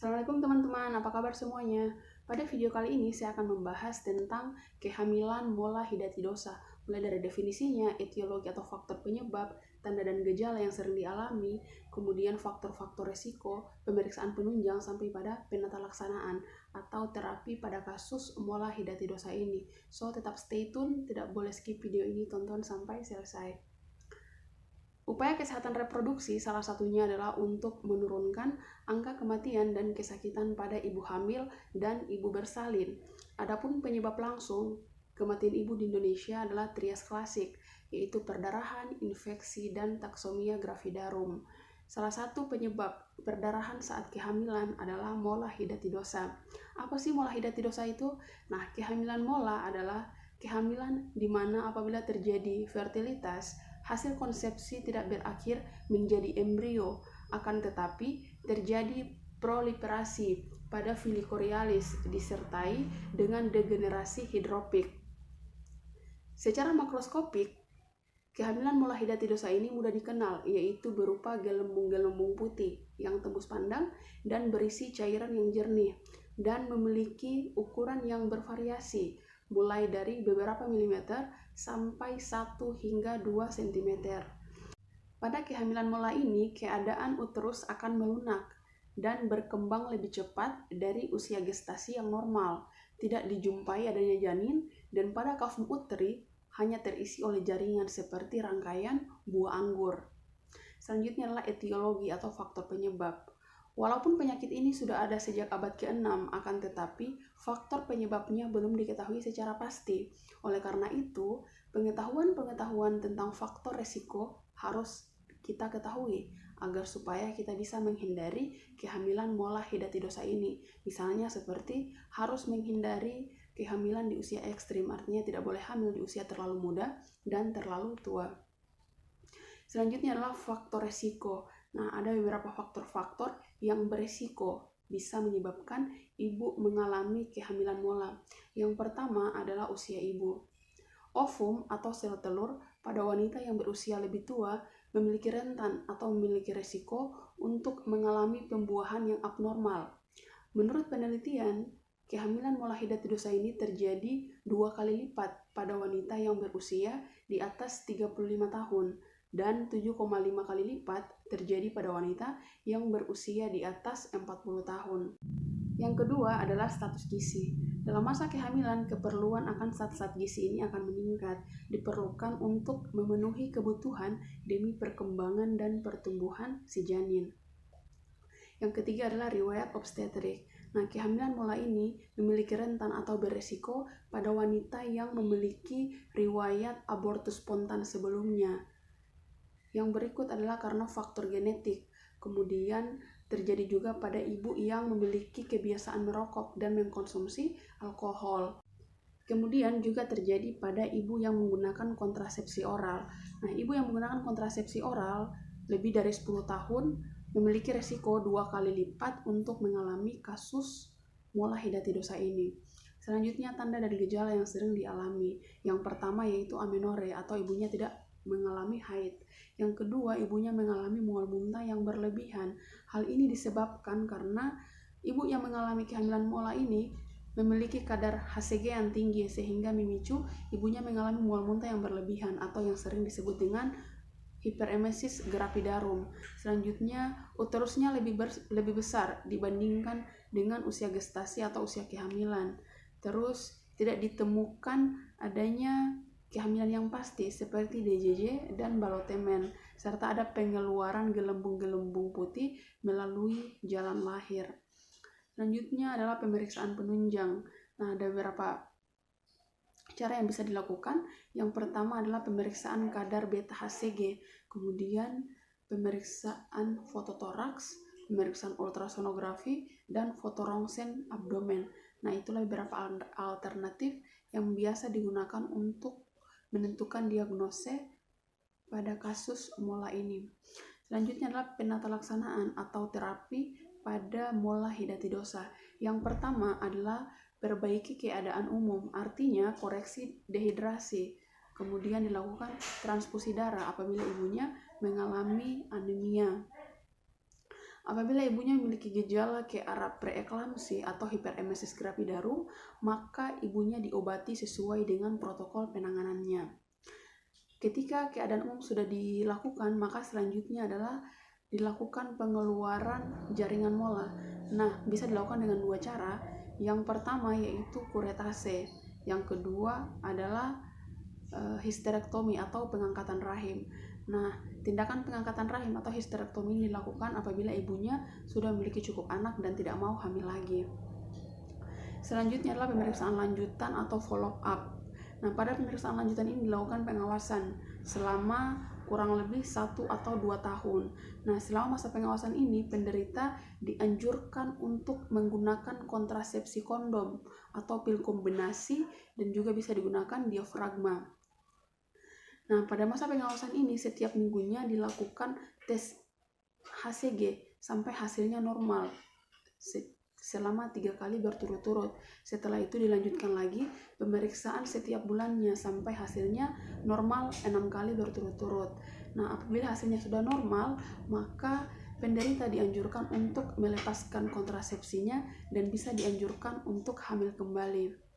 Assalamualaikum teman-teman, apa kabar semuanya? Pada video kali ini saya akan membahas tentang kehamilan mola hidatidosa, mulai dari definisinya, etiologi atau faktor penyebab, tanda dan gejala yang sering dialami, kemudian faktor-faktor resiko, pemeriksaan penunjang, sampai pada penata laksanaan atau terapi pada kasus mola hidatidosa ini. So, tetap stay tune, tidak boleh skip video ini, tonton sampai selesai. Upaya kesehatan reproduksi salah satunya adalah untuk menurunkan angka kematian dan kesakitan pada ibu hamil dan ibu bersalin. Adapun penyebab langsung kematian ibu di Indonesia adalah trias klasik, yaitu perdarahan, infeksi, dan taksomia gravidarum. Salah satu penyebab perdarahan saat kehamilan adalah mola hidatidosa. Apa sih mola hidatidosa itu? Nah, kehamilan mola adalah kehamilan di mana apabila terjadi fertilitas, hasil konsepsi tidak berakhir menjadi embrio, akan tetapi terjadi proliferasi pada filicorialis disertai dengan degenerasi hidropik. Secara makroskopik, kehamilan mola hidatidosa ini mudah dikenal, yaitu berupa gelembung-gelembung putih yang tembus pandang dan berisi cairan yang jernih dan memiliki ukuran yang bervariasi, mulai dari beberapa milimeter sampai 1 hingga 2 cm. Pada kehamilan mola ini, keadaan uterus akan melunak dan berkembang lebih cepat dari usia gestasi yang normal. Tidak dijumpai adanya janin, dan pada kafum uteri hanya terisi oleh jaringan seperti rangkaian buah anggur. Selanjutnya adalah etiologi atau faktor penyebab. Walaupun penyakit ini sudah ada sejak abad ke-6, akan tetapi faktor penyebabnya belum diketahui secara pasti. Oleh karena itu, pengetahuan tentang faktor resiko harus kita ketahui agar supaya kita bisa menghindari kehamilan mola hidatidosa ini. Misalnya seperti harus menghindari kehamilan di usia ekstrim, artinya tidak boleh hamil di usia terlalu muda dan terlalu tua. Selanjutnya adalah faktor resiko. Nah, ada beberapa faktor-faktor yang beresiko bisa menyebabkan ibu mengalami kehamilan mola. Yang pertama adalah usia ibu. Ovum atau sel telur pada wanita yang berusia lebih tua memiliki rentan atau memiliki resiko untuk mengalami pembuahan yang abnormal. Menurut penelitian, kehamilan mola hidatidosa ini terjadi 2 kali lipat pada wanita yang berusia di atas 35 tahun dan 7,5 kali lipat terjadi pada wanita yang berusia di atas 40 tahun. Yang kedua adalah status gizi. Dalam masa kehamilan, keperluan akan zat-zat gizi ini akan meningkat, diperlukan untuk memenuhi kebutuhan demi perkembangan dan pertumbuhan si janin. Yang ketiga adalah riwayat obstetrik. Nah, kehamilan mola ini memiliki rentan atau beresiko pada wanita yang memiliki riwayat abortus spontan sebelumnya. Yang berikut adalah karena faktor genetik. Kemudian terjadi juga pada ibu yang memiliki kebiasaan merokok dan mengkonsumsi alkohol. Kemudian juga terjadi pada ibu yang menggunakan kontrasepsi oral. Nah, ibu yang menggunakan kontrasepsi oral lebih dari 10 tahun memiliki resiko 2 kali lipat untuk mengalami kasus mola hidatidosa ini. Selanjutnya, tanda dan gejala yang sering dialami. Yang pertama yaitu amenore atau ibunya tidak mengalami haid. Yang kedua, ibunya mengalami mual muntah yang berlebihan. Hal ini disebabkan karena ibu yang mengalami kehamilan mola ini memiliki kadar HCG yang tinggi sehingga memicu ibunya mengalami mual muntah yang berlebihan atau yang sering disebut dengan hiperemesis gravidarum. Selanjutnya, uterusnya lebih besar dibandingkan dengan usia gestasi atau usia kehamilan. Terus, tidak ditemukan adanya kehamilan yang pasti seperti DJJ dan balotemen, serta ada pengeluaran gelembung-gelembung putih melalui jalan lahir. Selanjutnya adalah pemeriksaan penunjang. Nah, ada beberapa cara yang bisa dilakukan. Yang pertama adalah pemeriksaan kadar beta HCG, kemudian pemeriksaan fototoraks, pemeriksaan ultrasonografi, dan fotorongsen abdomen. Nah, itulah beberapa alternatif yang biasa digunakan untuk menentukan diagnose pada kasus mola ini. Selanjutnya adalah penata laksanaan atau terapi pada mola hidatidosa. Yang pertama adalah perbaiki keadaan umum, artinya koreksi dehidrasi. Kemudian dilakukan transfusi darah apabila ibunya mengalami anemia. Apabila ibunya memiliki gejala ke arah preeklamsi atau hiperemesis gravidarum, maka ibunya diobati sesuai dengan protokol penanganannya. Ketika keadaan umum sudah dilakukan, maka selanjutnya adalah dilakukan pengeluaran jaringan mola. Nah, bisa dilakukan dengan dua cara. Yang pertama yaitu kuretase, yang kedua adalah histerektomi atau pengangkatan rahim. Nah, tindakan pengangkatan rahim atau histerektomi ini dilakukan apabila ibunya sudah memiliki cukup anak dan tidak mau hamil lagi. Selanjutnya adalah pemeriksaan lanjutan atau follow up. Nah, pada pemeriksaan lanjutan ini dilakukan pengawasan selama kurang lebih 1 atau 2 tahun. Nah, selama masa pengawasan ini, penderita dianjurkan untuk menggunakan kontrasepsi kondom atau pil kombinasi dan juga bisa digunakan diafragma. Nah, pada masa pengawasan ini, setiap minggunya dilakukan tes HCG sampai hasilnya normal selama 3 kali berturut-turut. Setelah itu dilanjutkan lagi pemeriksaan setiap bulannya sampai hasilnya normal 6 kali berturut-turut. Nah, apabila hasilnya sudah normal, maka penderita dianjurkan untuk melepaskan kontrasepsinya dan bisa dianjurkan untuk hamil kembali.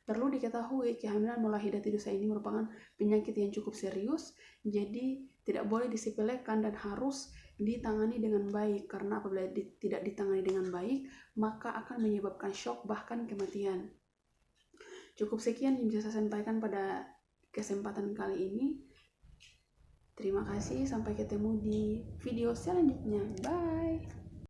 Perlu diketahui, kehamilan mola hidatidosa ini merupakan penyakit yang cukup serius, jadi tidak boleh disepelekan dan harus ditangani dengan baik, karena apabila tidak ditangani dengan baik, maka akan menyebabkan shock bahkan kematian. Cukup sekian yang bisa saya sampaikan pada kesempatan kali ini. Terima kasih, sampai ketemu di video selanjutnya. Bye!